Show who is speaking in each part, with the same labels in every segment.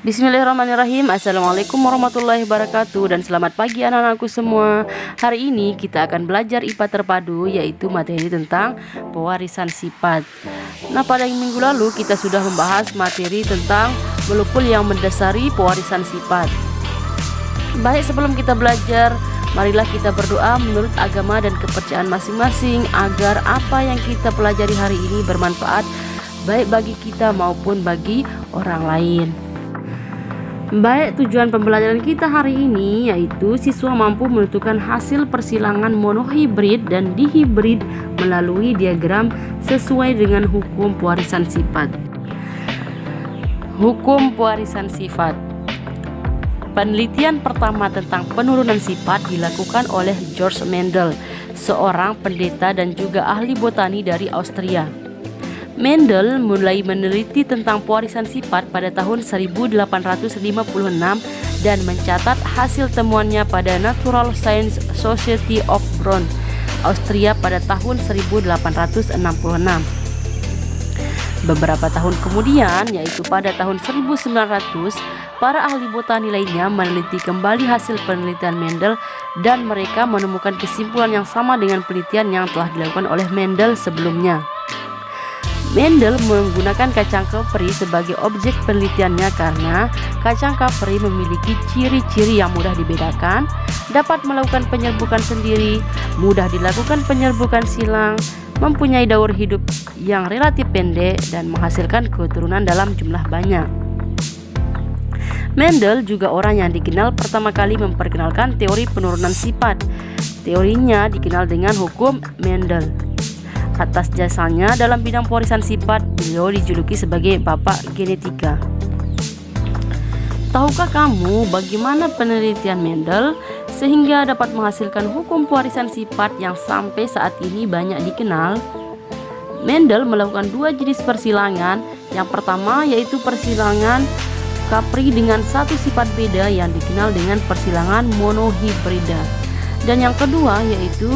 Speaker 1: Bismillahirrahmanirrahim. Assalamualaikum warahmatullahi wabarakatuh. Dan selamat pagi anak-anakku semua. Hari ini kita akan belajar IPA terpadu, yaitu materi tentang pewarisan sifat. Nah, pada minggu lalu kita sudah membahas materi tentang molekul yang mendasari pewarisan sifat. Baik, sebelum kita belajar, marilah kita berdoa menurut agama dan kepercayaan masing-masing agar apa yang kita pelajari hari ini bermanfaat baik bagi kita maupun bagi orang lain. Baik, tujuan pembelajaran kita hari ini yaitu siswa mampu menentukan hasil persilangan monohibrid dan dihibrid melalui diagram sesuai dengan hukum pewarisan sifat. Hukum pewarisan sifat. Penelitian pertama tentang penurunan sifat dilakukan oleh George Mendel, seorang pendeta dan juga ahli botani dari Austria. Mendel mulai meneliti tentang pewarisan sifat pada tahun 1856 dan mencatat hasil temuannya pada Natural Science Society of Bonn, Austria pada tahun 1866. Beberapa tahun kemudian, yaitu pada tahun 1900, para ahli botani lainnya meneliti kembali hasil penelitian Mendel dan mereka menemukan kesimpulan yang sama dengan penelitian yang telah dilakukan oleh Mendel sebelumnya. Mendel menggunakan kacang kapri sebagai objek penelitiannya karena kacang kapri memiliki ciri-ciri yang mudah dibedakan, dapat melakukan penyerbukan sendiri, mudah dilakukan penyerbukan silang, mempunyai daur hidup yang relatif pendek, dan menghasilkan keturunan dalam jumlah banyak. Mendel juga orang yang dikenal pertama kali memperkenalkan teori penurunan sifat. Teorinya dikenal dengan hukum Mendel. Atas jasanya dalam bidang pewarisan sifat, beliau dijuluki sebagai Bapak Genetika. Tahukah kamu bagaimana penelitian Mendel sehingga dapat menghasilkan hukum pewarisan sifat yang sampai saat ini banyak dikenal? Mendel melakukan dua jenis persilangan. Yang pertama yaitu persilangan kapri dengan satu sifat beda yang dikenal dengan persilangan monohibrida. Dan yang kedua yaitu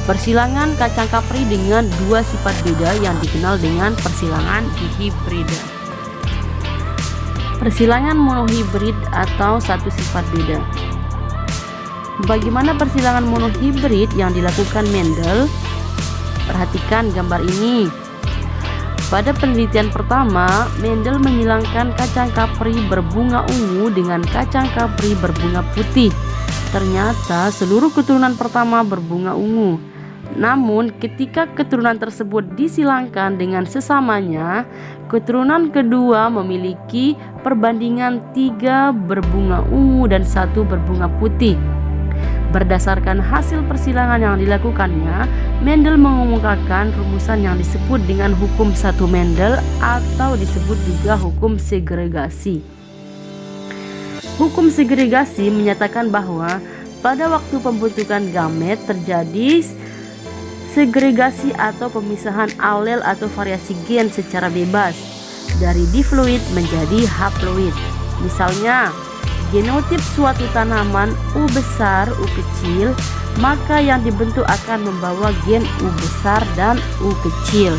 Speaker 1: persilangan kacang kapri dengan dua sifat beda yang dikenal dengan persilangan dihibrida. Persilangan monohibrid atau satu sifat beda. Bagaimana persilangan monohibrid yang dilakukan Mendel? Perhatikan gambar ini. Pada penelitian pertama, Mendel menyilangkan kacang kapri berbunga ungu dengan kacang kapri berbunga putih. Ternyata seluruh keturunan pertama berbunga ungu. Namun ketika keturunan tersebut disilangkan dengan sesamanya, keturunan kedua memiliki perbandingan 3 berbunga ungu dan 1 berbunga putih. Berdasarkan hasil persilangan yang dilakukannya, Mendel mengemukakan rumusan yang disebut dengan hukum satu Mendel atau disebut juga hukum segregasi. Hukum segregasi menyatakan bahwa pada waktu pembentukan gamet terjadi segregasi atau pemisahan alel atau variasi gen secara bebas dari diploid menjadi haploid. Misalnya, genotip suatu tanaman U besar, U kecil, maka yang dibentuk akan membawa gen U besar dan U kecil.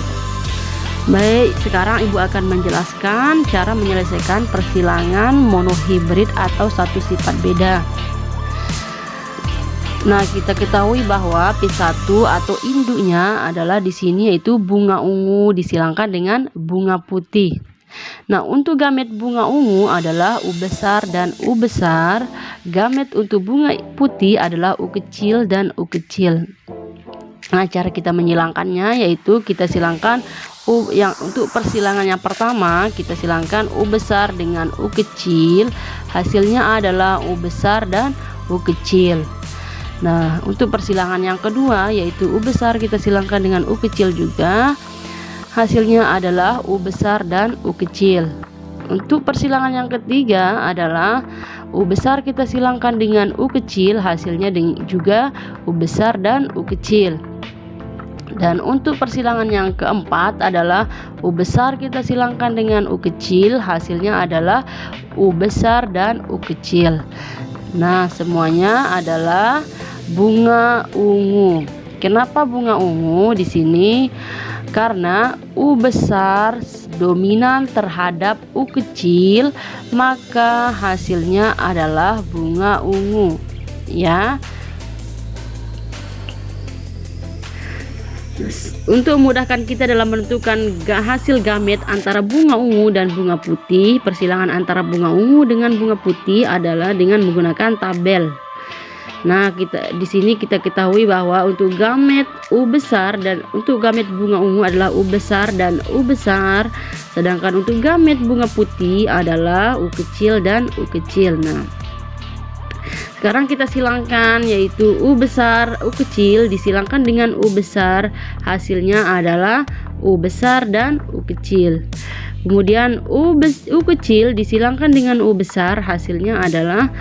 Speaker 1: Baik, sekarang Ibu akan menjelaskan cara menyelesaikan persilangan monohibrid atau satu sifat beda. Nah, kita ketahui bahwa P1 atau induknya adalah di sini yaitu bunga ungu disilangkan dengan bunga putih. Nah, untuk gamet bunga ungu adalah U besar dan U besar. Gamet untuk bunga putih adalah U kecil dan U kecil. Nah, cara kita menyilangkannya yaitu kita silangkan untuk persilangan yang pertama kita silangkan U besar dengan U kecil, hasilnya adalah U besar dan U kecil. Nah, untuk persilangan yang kedua yaitu U besar kita silangkan dengan U kecil juga, hasilnya adalah U besar dan U kecil. Untuk persilangan yang ketiga adalah U besar kita silangkan dengan U kecil, hasilnya juga U besar dan U kecil. Dan untuk persilangan yang keempat adalah U besar kita silangkan dengan U kecil, hasilnya adalah U besar dan U kecil. Nah, semuanya adalah bunga ungu. Kenapa bunga ungu? Di sini Karena U besar dominan terhadap U kecil, maka hasilnya adalah bunga ungu ya. Untuk memudahkan kita dalam menentukan hasil gamet antara bunga ungu dan bunga putih, persilangan antara bunga ungu dengan bunga putih adalah dengan menggunakan tabel. Nah, di sini kita ketahui bahwa untuk gamet U besar dan untuk gamet bunga ungu adalah U besar dan U besar, sedangkan untuk gamet bunga putih adalah U kecil dan U kecil. Nah, sekarang kita silangkan, yaitu U besar U kecil disilangkan dengan U besar, hasilnya adalah U besar dan U kecil. Kemudian U kecil disilangkan dengan U besar, hasilnya adalah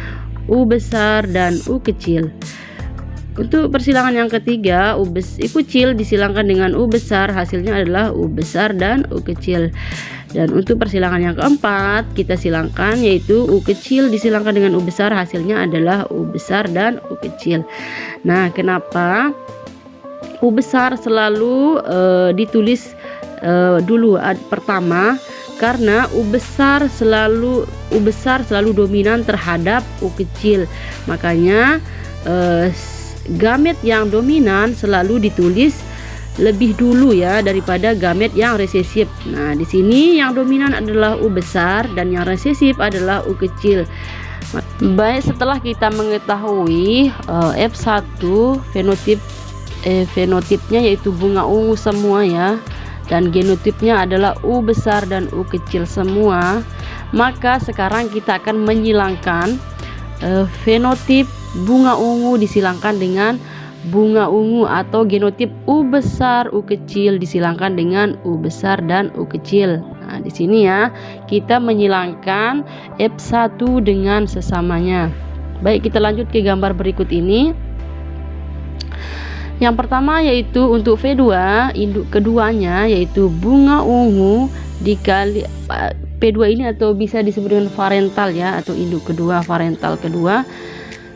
Speaker 1: U besar dan U kecil. Untuk persilangan yang ketiga, U kecil disilangkan dengan U besar, hasilnya adalah U besar dan U kecil. Dan untuk persilangan yang keempat, kita silangkan, yaitu U kecil disilangkan dengan U besar, hasilnya adalah U besar dan U kecil. Nah, kenapa U besar selalu ditulis dulu pertama? Karena U besar selalu dominan terhadap U kecil. Makanya gamet yang dominan selalu ditulis lebih dulu ya daripada gamet yang resesif. Nah, di sini yang dominan adalah U besar dan yang resesif adalah U kecil. Baik, setelah kita mengetahui F1 fenotipnya yaitu bunga ungu semua ya, dan genotipnya adalah U besar dan U kecil semua, maka sekarang kita akan menyilangkan fenotip bunga ungu disilangkan dengan bunga ungu, atau genotip U besar U kecil disilangkan dengan U besar dan U kecil. Nah, di sini ya kita menyilangkan F1 dengan sesamanya. Baik, kita lanjut ke gambar berikut ini. Yang pertama yaitu untuk V2, induk keduanya yaitu bunga ungu dikali P2 ini, atau bisa disebut dengan varental ya, atau induk kedua, varental kedua.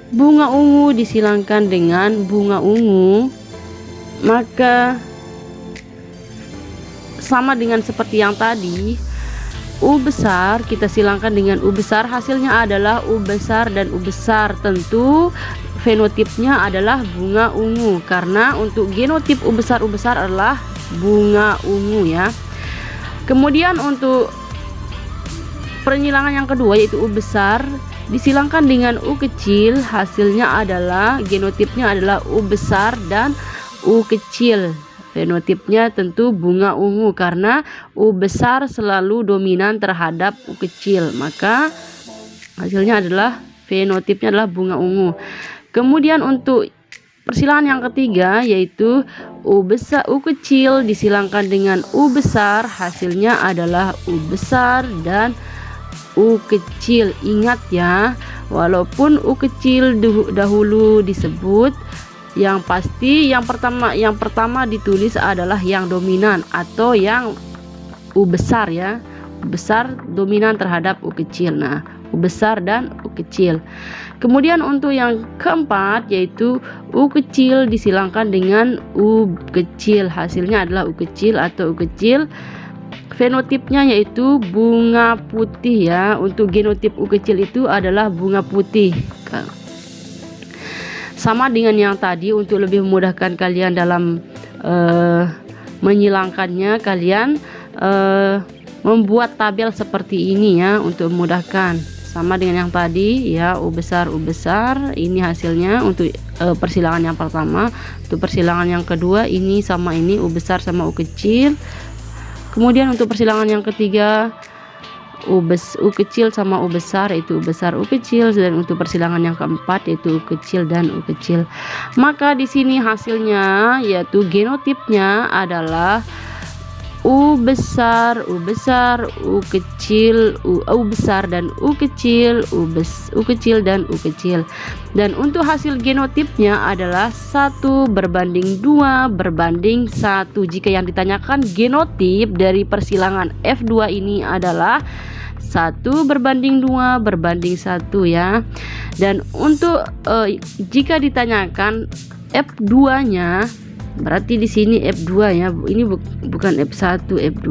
Speaker 1: Bunga ungu disilangkan dengan bunga ungu, maka sama dengan seperti yang tadi, U besar kita silangkan dengan U besar, hasilnya adalah U besar dan U besar. Tentu fenotipnya adalah bunga ungu, karena untuk genotip U besar adalah bunga ungu ya. Kemudian untuk penyilangan yang kedua yaitu U besar disilangkan dengan U kecil, hasilnya adalah genotipnya adalah U besar dan U kecil. Fenotipnya tentu bunga ungu, karena U besar selalu dominan terhadap U kecil, maka hasilnya adalah fenotipnya adalah bunga ungu. Kemudian untuk persilangan yang ketiga yaitu U kecil disilangkan dengan U besar, hasilnya adalah U besar dan U kecil. Ingat ya, walaupun U kecil dahulu disebut, yang pasti yang pertama ditulis adalah yang dominan atau yang U besar ya. U besar dominan terhadap U kecil. Nah, U besar dan U kecil. Kemudian untuk yang keempat yaitu U kecil disilangkan dengan U kecil, hasilnya adalah U kecil atau U kecil. Fenotipnya yaitu bunga putih ya. Untuk genotip U kecil itu adalah bunga putih. Sama dengan yang tadi, untuk lebih memudahkan kalian dalam menyilangkannya, kalian membuat tabel seperti ini ya untuk memudahkan. Sama dengan yang tadi ya, U besar ini hasilnya untuk persilangan yang pertama. Untuk persilangan yang kedua ini sama ini, U besar sama U kecil. Kemudian untuk persilangan yang ketiga U kecil sama U besar, yaitu U besar U kecil. Dan untuk persilangan yang keempat yaitu U kecil dan U kecil. Maka di sini hasilnya yaitu genotipnya adalah U besar U kecil, U besar dan U kecil, U kecil dan U kecil. Dan untuk hasil genotipnya adalah 1 berbanding 2 berbanding 1. Jika yang ditanyakan genotip dari persilangan F2 ini adalah 1 berbanding 2 berbanding 1 ya. Dan untuk jika ditanyakan F2 nya Berarti di sini F2 ya. Ini bukan F1, F2.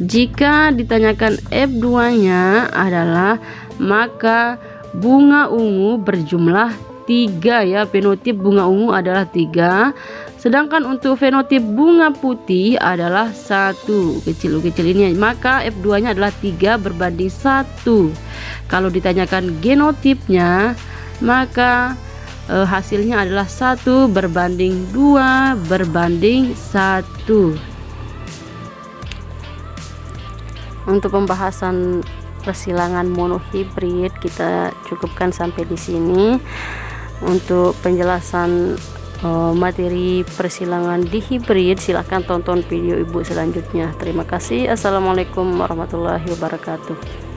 Speaker 1: Jika ditanyakan F2-nya adalah, maka bunga ungu berjumlah 3 ya. Fenotip bunga ungu adalah 3. Sedangkan untuk fenotip bunga putih adalah 1. Kecil ini, maka F2-nya adalah 3 berbanding 1. Kalau ditanyakan genotipnya, maka hasilnya adalah 1 berbanding 2 berbanding 1. Untuk pembahasan persilangan monohibrid kita cukupkan sampai di sini. Untuk penjelasan materi persilangan dihibrid, silahkan tonton video ibu selanjutnya. Terima kasih. Assalamualaikum warahmatullahi wabarakatuh.